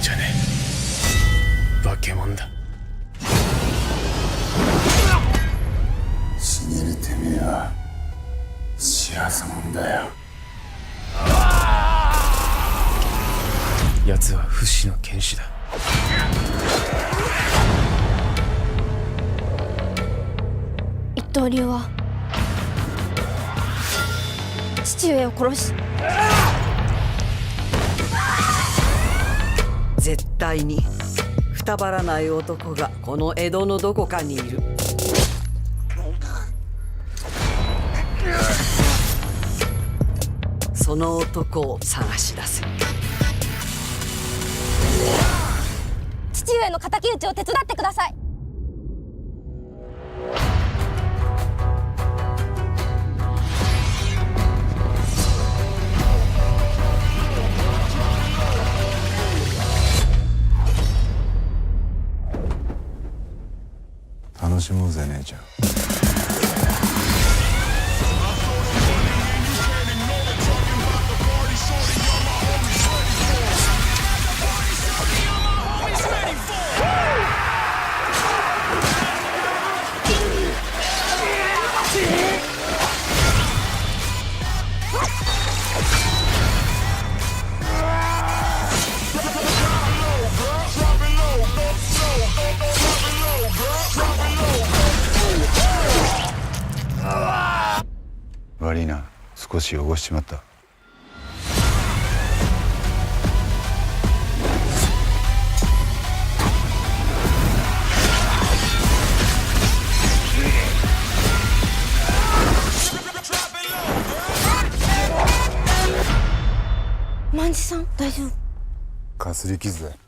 じゃねえ。化け物だ。死ねるてめえは幸せもんだよ。奴は不死の剣士だ。一刀流は父上を殺し、絶対にくたばらない男がこの江戸のどこかにいる。その男を探し出せ。父上の敵討ちを手伝ってください。楽しもうぜ姉ちゃん。悪いな、少し汚しちまった。万次さん大丈夫？かすり傷だ。